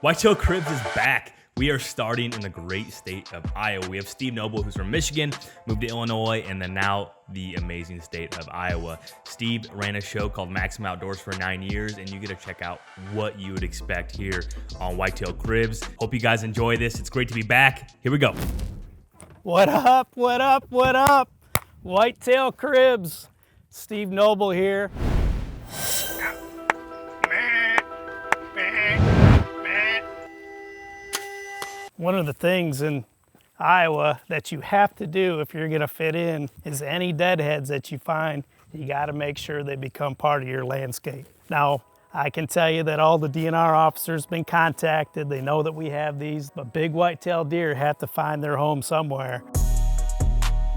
Whitetail Cribs is back. We are starting in the great state of Iowa. We have Steve Noble, who's from Michigan, moved to Illinois, and then now the amazing state of Iowa. Steve ran a show called Maximum Outdoors for 9 years, and you get to check out what you would expect here on Whitetail Cribs. Hope you guys enjoy this. It's great to be back. Here we go. What up, what up, what up? Whitetail Cribs. Steve Noble here. One of the things in Iowa that you have to do if you're gonna fit in is any deadheads that you find, you gotta make sure they become part of your landscape. Now, I can tell you that all the DNR officers been contacted, they know that we have these, but big whitetail deer have to find their home somewhere.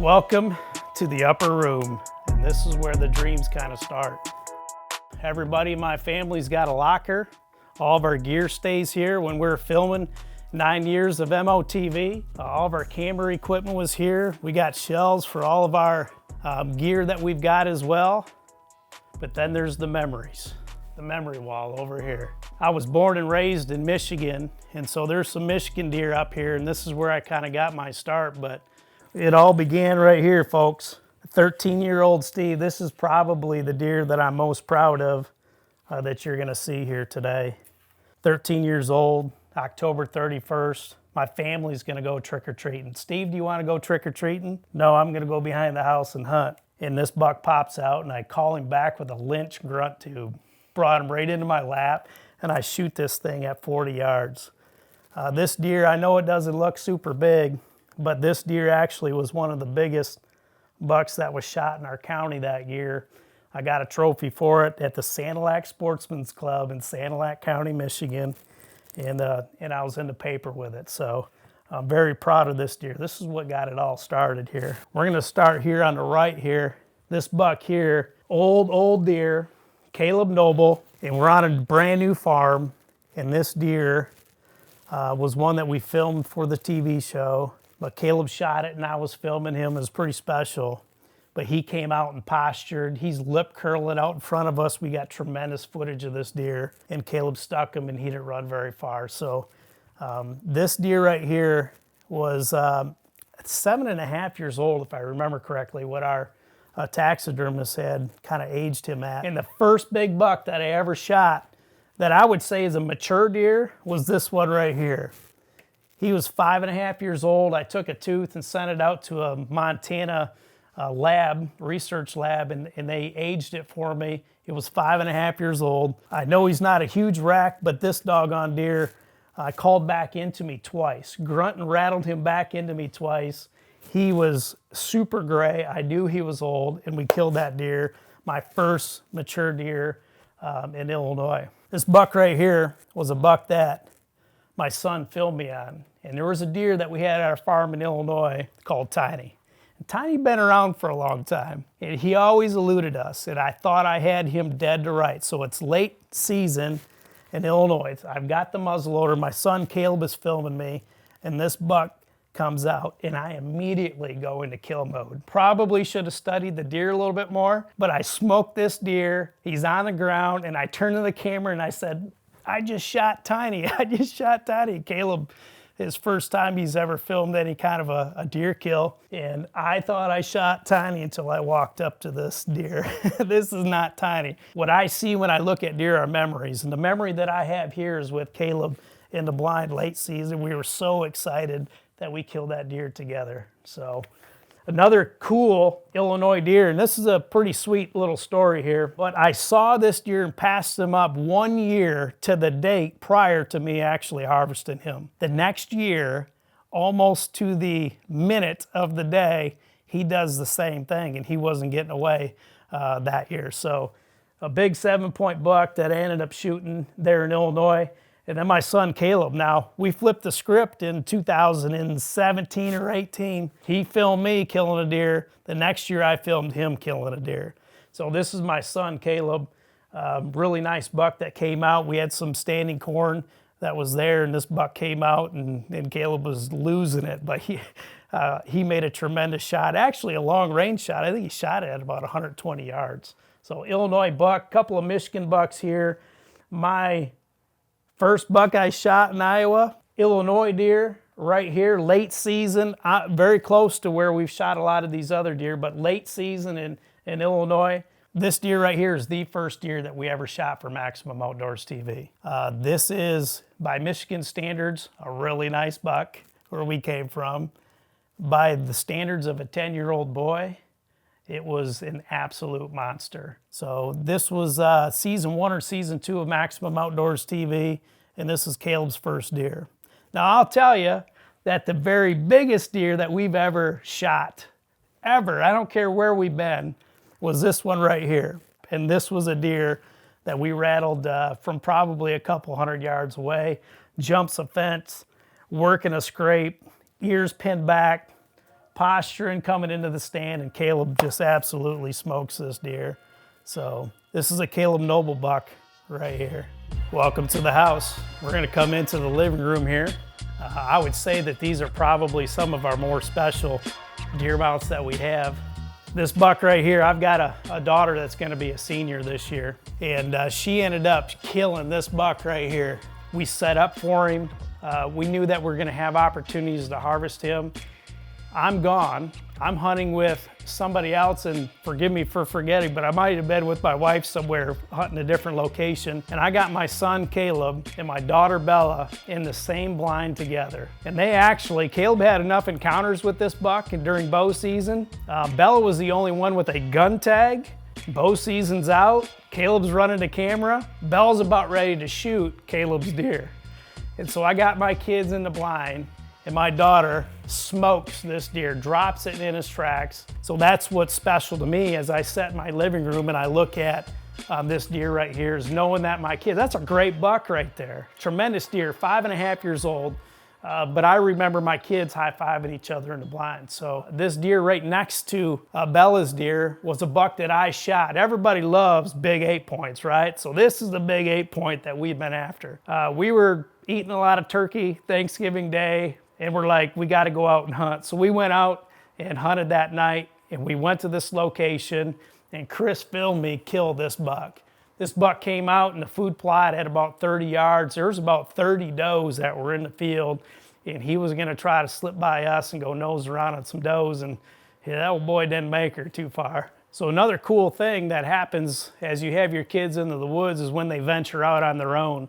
Welcome to the upper room, and this is where the dreams kind of start. Everybody in my family's got a locker. All of our gear stays here. When we're filming 9 years of MOTV, all of our camera equipment was here. We got shelves for all of our gear that we've got as well. But then there's the memories, the memory wall over here. I was born and raised in Michigan, and so there's some Michigan deer up here, and this is where I kind of got my start, but it all began right here, folks. 13-year-old Steve, this is probably the deer that I'm most proud of that you're gonna see here today. 13 years old, October 31st, my family's gonna go trick-or-treating. Steve, do you wanna go trick-or-treating? No, I'm gonna go behind the house and hunt. And this buck pops out and I call him back with a Lynch grunt tube. Brought him right into my lap and I shoot this thing at 40 yards. This deer, I know it doesn't look super big, but this deer actually was one of the biggest bucks that was shot in our county that year. I got a trophy for it at the Sanilac Sportsman's Club in Sanilac County, Michigan. And I was in the paper with it. So I'm very proud of this deer. This is what got it all started here. We're gonna start here on the right here. This buck here, old deer, Caleb Noble, and we're on a brand new farm. And this deer was one that we filmed for the TV show, but Caleb shot it and I was filming him. It was pretty special. But he came out and postured. He's lip curling out in front of us. We got tremendous footage of this deer, and Caleb stuck him and he didn't run very far. So this deer right here was 7.5 years old, if I remember correctly, what our taxidermist had kind of aged him at. And the first big buck that I ever shot that I would say is a mature deer was this one right here. He was 5.5 years old. I took a tooth and sent it out to a Montana research lab, and they aged it for me. It was 5.5 years old. I know he's not a huge rack, but this doggone deer called back into me twice. Grunt and rattled him back into me twice. He was super gray. I knew he was old, and we killed that deer, my first mature deer in Illinois. This buck right here was a buck that my son filmed me on. And there was a deer that we had at our farm in Illinois called Tiny. Tiny been around for a long time, and he always eluded us, and I thought I had him dead to rights. So it's late season in Illinois. I've got the muzzleloader. My son Caleb is filming me, and this buck comes out, and I immediately go into kill mode. Probably should have studied the deer a little bit more, but I smoked this deer. He's on the ground, and I turned to the camera, and I said, I just shot Tiny. I just shot Tiny. Caleb, his first time he's ever filmed any kind of a deer kill. And I thought I shot Tiny until I walked up to this deer. This is not Tiny. What I see when I look at deer are memories. And the memory that I have here is with Caleb in the blind late season. We were so excited that we killed that deer together. So another cool Illinois deer, and this is a pretty sweet little story here, but I saw this deer and passed him up 1 year to the date prior to me actually harvesting him. The next year, almost to the minute of the day, he does the same thing, and he wasn't getting away that year. So a big 7-point buck that I ended up shooting there in Illinois. And then my son Caleb, now we flipped the script in 2017 or 18. He filmed me killing a deer. The next year I filmed him killing a deer. So this is my son Caleb. Really nice buck that came out. We had some standing corn that was there, and this buck came out, and Caleb was losing it. But he made a tremendous shot, actually a long range shot. I think he shot it at about 120 yards. So Illinois buck, couple of Michigan bucks here. My First buck I shot in Iowa, Illinois deer, right here, late season, very close to where we've shot a lot of these other deer, but late season in Illinois. This deer right here is the first deer that we ever shot for Maximum Outdoors TV. This is, by Michigan standards, a really nice buck where we came from. By the standards of a 10-year-old boy, it was an absolute monster. So this was season 1 or season 2 of Maximum Outdoors TV, and this is Caleb's first deer. Now I'll tell you that the very biggest deer that we've ever shot, ever, I don't care where we've been, was this one right here. And this was a deer that we rattled from probably a couple 100 yards away, jumps a fence, working a scrape, ears pinned back, posturing, coming into the stand, and Caleb just absolutely smokes this deer. So this is a Caleb Noble buck right here. Welcome to the house. We're gonna come into the living room here. I would say that these are probably some of our more special deer mounts that we have. This buck right here, I've got a daughter that's gonna be a senior this year, and she ended up killing this buck right here. We set up for him. We knew that we're gonna have opportunities to harvest him. I'm gone. I'm hunting with somebody else, and forgive me for forgetting, but I might have been with my wife somewhere hunting a different location. And I got my son Caleb and my daughter Bella in the same blind together. And Caleb had enough encounters with this buck and during bow season. Bella was the only one with a gun tag. Bow season's out. Caleb's running the camera. Bella's about ready to shoot Caleb's deer. And so I got my kids in the blind, and my daughter smokes this deer, drops it in his tracks. So that's what's special to me as I sit in my living room and I look at this deer right here, is knowing that my kids, that's a great buck right there. Tremendous deer, 5.5 years old. But I remember my kids high-fiving each other in the blind. So this deer right next to Bella's deer was a buck that I shot. Everybody loves big 8-points, right? So this is the big 8-point that we've been after. We were eating a lot of turkey Thanksgiving Day, and we're like, we got to go out and hunt. So we went out and hunted that night, and we went to this location, and Chris filmed me kill this buck. This buck came out in the food plot at about 30 yards. There was about 30 does that were in the field, and he was going to try to slip by us and go nose around on some does, and yeah, that old boy didn't make her too far. So another cool thing that happens as you have your kids into the woods is when they venture out on their own.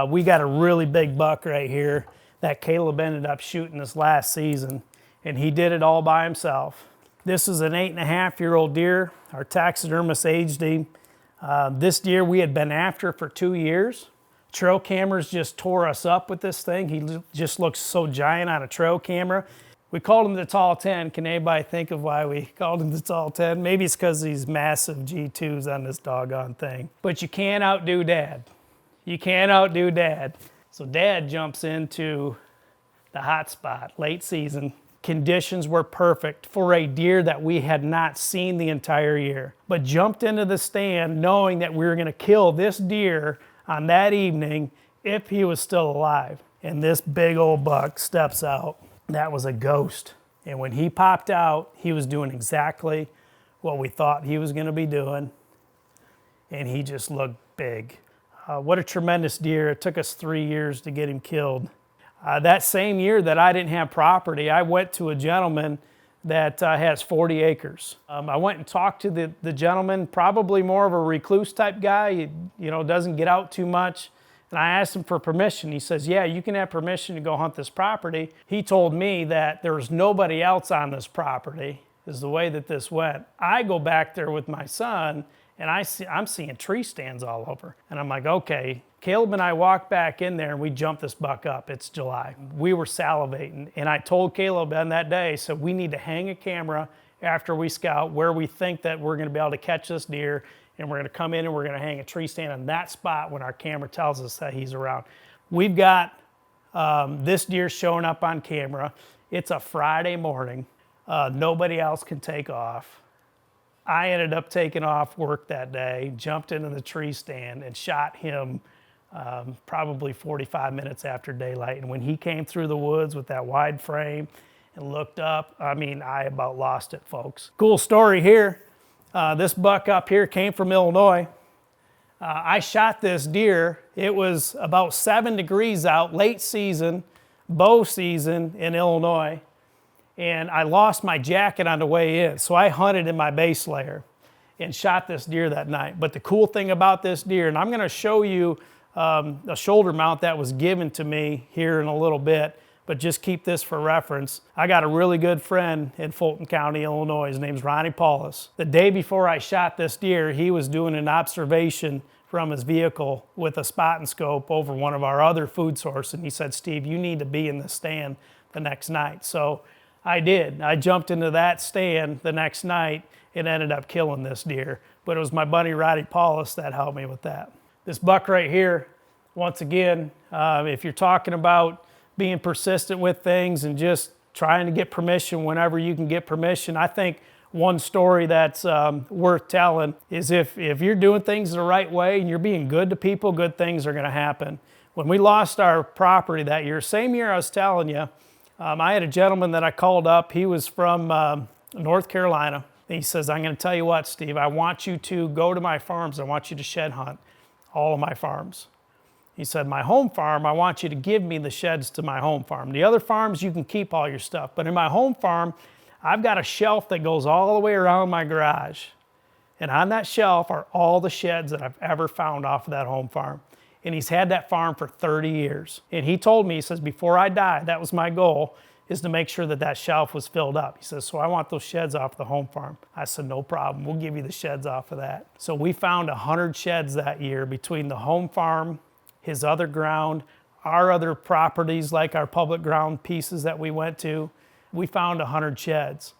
We got a really big buck right here that Caleb ended up shooting this last season, and he did it all by himself. This is an 8.5-year-old deer. Our taxidermist aged him. This deer we had been after for 2 years. Trail cameras just tore us up with this thing. He just looks so giant on a trail camera. We called him the Tall 10. Can anybody think of why we called him the Tall 10? Maybe it's because these massive G2s on this doggone thing. But you can't outdo Dad. You can't outdo Dad. So Dad jumps into the hot spot, late season. Conditions were perfect for a deer that we had not seen the entire year, but jumped into the stand knowing that we were gonna kill this deer on that evening if he was still alive. And this big old buck steps out. That was a ghost. And when he popped out, he was doing exactly what we thought he was gonna be doing. And he just looked big. What a tremendous deer. It took us 3 years to get him killed. That same year that I didn't have property, I went to a gentleman that has 40 acres. I went and talked to the gentleman, probably more of a recluse type guy, doesn't get out too much. And I asked him for permission. He says, yeah, you can have permission to go hunt this property. He told me that there was nobody else on this property, is the way that this went. I go back there with my son, and I'm seeing tree stands all over. And I'm like, okay. Caleb and I walked back in there and we jumped this buck up. It's July. We were salivating. And I told Caleb on that day, so we need to hang a camera after we scout where we think that we're gonna be able to catch this deer, and we're gonna come in and we're gonna hang a tree stand on that spot when our camera tells us that he's around. We've got this deer showing up on camera. It's a Friday morning. Nobody else can take off. I ended up taking off work that day, jumped into the tree stand and shot him probably 45 minutes after daylight. And when he came through the woods with that wide frame and looked up, I mean, I about lost it, folks. Cool story here. This buck up here came from Illinois. I shot this deer. It was about 7 degrees out, late season, bow season in Illinois, and I lost my jacket on the way in. So I hunted in my base layer and shot this deer that night. But the cool thing about this deer, and I'm going to show you a shoulder mount that was given to me here in a little bit, but just keep this for reference. I got a really good friend in Fulton County, Illinois. His name's Ronnie Paulus. The day before I shot this deer, he was doing an observation from his vehicle with a spot and scope over one of our other food sources. And he said, Steve, you need to be in the stand the next night. So I did. I jumped into that stand the next night and ended up killing this deer. But it was my buddy Ronnie Paulus that helped me with that. This buck right here, once again, if you're talking about being persistent with things and just trying to get permission whenever you can get permission, I think one story that's worth telling is if you're doing things the right way and you're being good to people, good things are going to happen. When we lost our property that year, same year I was telling you, I had a gentleman that I called up. He was from North Carolina. And he says, I'm going to tell you what, Steve, I want you to go to my farms. I want you to shed hunt all of my farms. He said, my home farm, I want you to give me the sheds to my home farm. The other farms, you can keep all your stuff. But in my home farm, I've got a shelf that goes all the way around my garage. And on that shelf are all the sheds that I've ever found off of that home farm. And he's had that farm for 30 years. And he told me, he says, before I die, that was my goal, is to make sure that that shelf was filled up. He says, so I want those sheds off the home farm. I said, no problem, we'll give you the sheds off of that. So we found 100 sheds that year between the home farm, his other ground, our other properties like our public ground pieces that we went to. We found 100 sheds.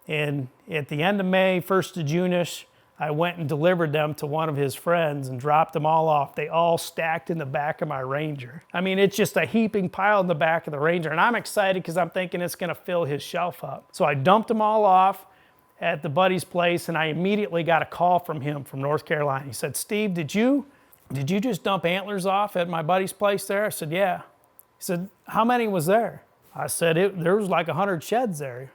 And at the end of May, 1st of June-ish, I went and delivered them to one of his friends and dropped them all off. They all stacked in the back of my Ranger. I mean, it's just a heaping pile in the back of the Ranger. And I'm excited because I'm thinking it's going to fill his shelf up. So I dumped them all off at the buddy's place, and I immediately got a call from him from North Carolina. He said, Steve, did you just dump antlers off at my buddy's place there? I said, yeah. He said, how many was there? I said, there was like 100 sheds there.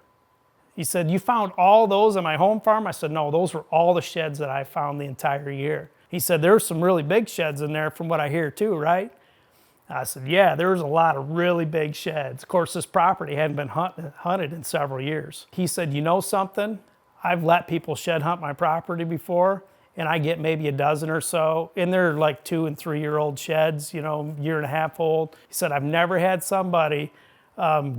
He said, you found all those on my home farm? I said, no, those were all the sheds that I found the entire year. He said, there's some really big sheds in there from what I hear too, right? I said, yeah, there was a lot of really big sheds. Of course, this property hadn't been hunted in several years. He said, you know something? I've let people shed hunt my property before, and I get maybe a dozen or so, and they're like 2- and 3-year-old sheds, you know, year and a half old. He said, I've never had somebody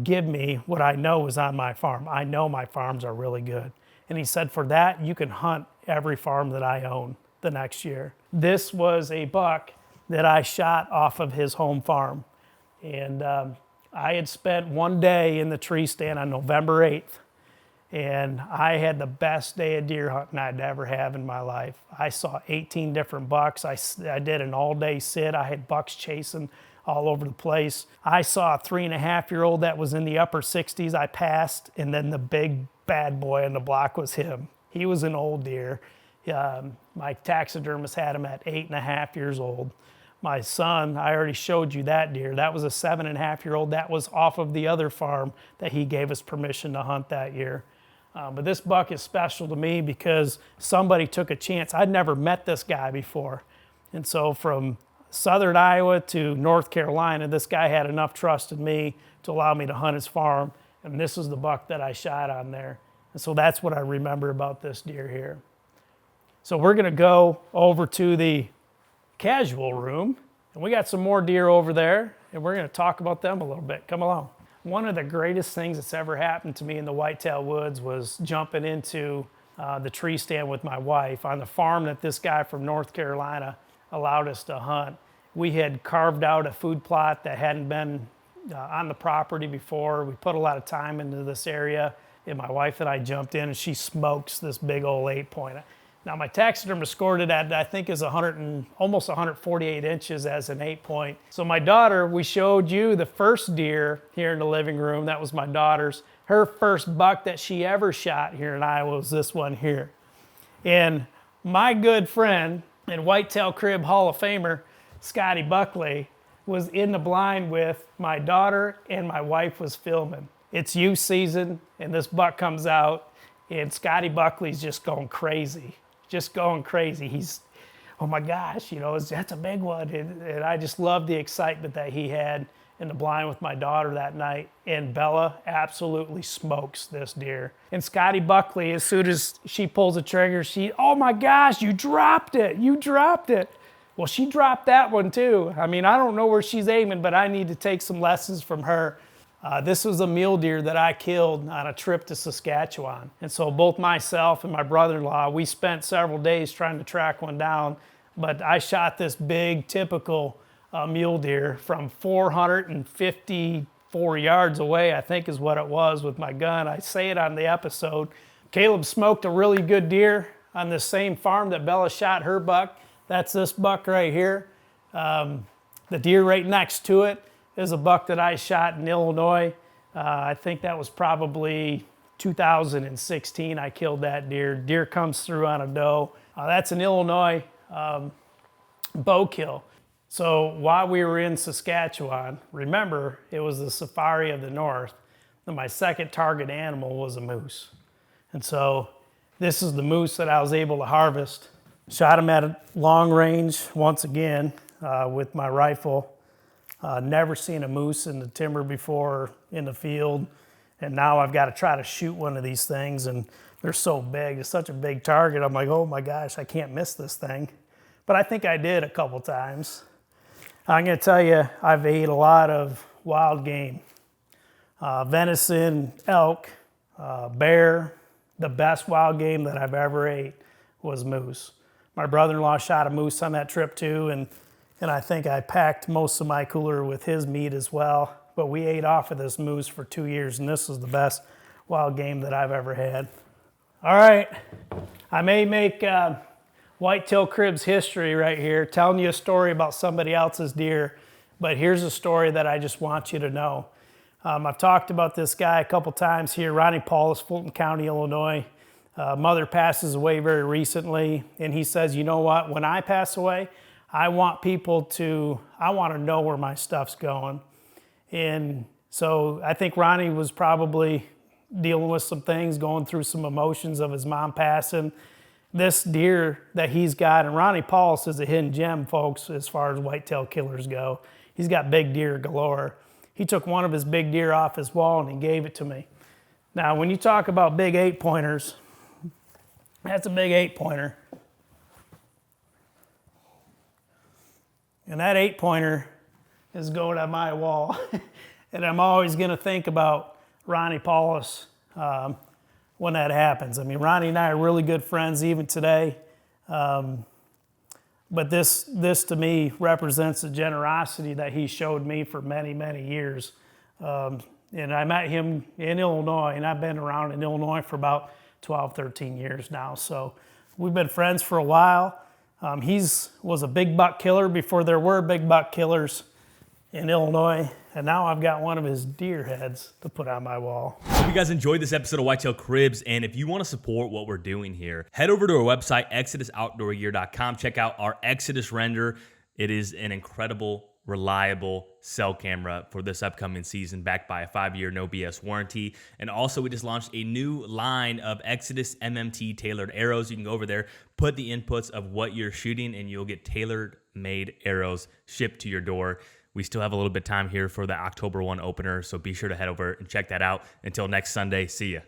give me what I know is on my farm. I know my farms are really good. And he said, for that, you can hunt every farm that I own the next year. This was a buck that I shot off of his home farm. And I had spent one day in the tree stand on November 8th. And I had the best day of deer hunting I'd ever have in my life. I saw 18 different bucks. I did an all-day sit. I had bucks chasing all over the place. I saw a 3.5-year-old that was in the upper 60s. I passed, and then the big bad boy on the block was him. He was an old deer. My taxidermist had him at 8.5 years old. My son, I already showed you that deer. That was a 7.5-year-old. That was off of the other farm that he gave us permission to hunt that year. But this buck is special to me because somebody took a chance. I'd never met this guy before. And so from southern Iowa to North Carolina, this guy had enough trust in me to allow me to hunt his farm. And this is the buck that I shot on there. And so that's what I remember about this deer here. So we're gonna go over to the casual room, and we got some more deer over there, and we're gonna talk about them a little bit. Come along. One of the greatest things that's ever happened to me in the whitetail woods was jumping into the tree stand with my wife on the farm that this guy from North Carolina allowed us to hunt. We had carved out a food plot that hadn't been on the property before. We put a lot of time into this area, and my wife and I jumped in, and she smokes this big old 8-point. Now my taxidermist scored it at, I think, is almost 148 inches as an 8-point. So my daughter, we showed you the first deer here in the living room. That was my daughter's. Her first buck that she ever shot here in Iowa was this one here. And my good friend and Whitetail Crib Hall of Famer, Scotty Buckley, was in the blind with my daughter, and my wife was filming. It's youth season, and this buck comes out, and Scotty Buckley's just going crazy. Just going crazy. oh my gosh, you know, that's a big one. And I just loved the excitement that he had in the blind with my daughter that night. And Bella absolutely smokes this deer. And Scotty Buckley, as soon as she pulls the trigger, oh my gosh, you dropped it, you dropped it. Well, she dropped that one too. I mean, I don't know where she's aiming, but I need to take some lessons from her. This was a mule deer that I killed on a trip to Saskatchewan. And so both myself and my brother-in-law, we spent several days trying to track one down, but I shot this big, typical mule deer from 454 yards away, I think is what it was, with my gun. I say it on the episode. Caleb smoked a really good deer on the same farm that Bella shot her buck. That's this buck right here. The deer right next to it is a buck that I shot in Illinois. I think that was probably 2016 I killed that deer. Deer comes through on a doe. That's an Illinois bow kill. So while we were in Saskatchewan, remember, it was the safari of the north, and my second target animal was a moose. And so this is the moose that I was able to harvest. Shot him at a long range once again with my rifle. Never seen a moose in the timber before in the field. And now I've got to try to shoot one of these things, and they're so big. It's such a big target. I'm like, oh my gosh, I can't miss this thing. But I think I did a couple times. I'm going to tell you, I've ate a lot of wild game. Venison, elk, bear. The best wild game that I've ever ate was moose. My brother-in-law shot a moose on that trip too, and I think I packed most of my cooler with his meat as well. But we ate off of this moose for 2 years, and this is the best wild game that I've ever had. All right, I may make Whitetail Cribs history right here, telling you a story about somebody else's deer, but here's a story that I just want you to know. I've talked about this guy a couple times here, Ronnie Paulus, Fulton County, Illinois. Mother passes away very recently, and he says, you know what, when I pass away, I want to know where my stuff's going. And so I think Ronnie was probably dealing with some things, going through some emotions of his mom passing. This deer that he's got, and Ronnie Paulus is a hidden gem, folks, as far as whitetail killers go. He's got big deer galore. He took one of his big deer off his wall and he gave it to me. Now, when you talk about big 8-pointers, that's a big 8-pointer. And that 8-pointer is going on my wall. And I'm always going to think about Ronnie Paulus when that happens. I mean, Ronnie and I are really good friends even today. But this to me represents the generosity that he showed me for many, many years. And I met him in Illinois, and I've been around in Illinois for about 12, 13 years now. So we've been friends for a while. He was a big buck killer before there were big buck killers in Illinois. And now I've got one of his deer heads to put on my wall. Hope you guys enjoyed this episode of Whitetail Cribs. And if you want to support what we're doing here, head over to our website, ExodusOutdoorGear.com. Check out our Exodus render. It is an incredible, reliable cell camera for this upcoming season, backed by a 5-year no BS warranty. And also, we just launched a new line of Exodus MMT tailored arrows. You can go over there, put the inputs of what you're shooting, and you'll get tailored made arrows shipped to your door. We still have a little bit of time here for the October 1 opener, so be sure to head over and check that out. Until next Sunday, see ya.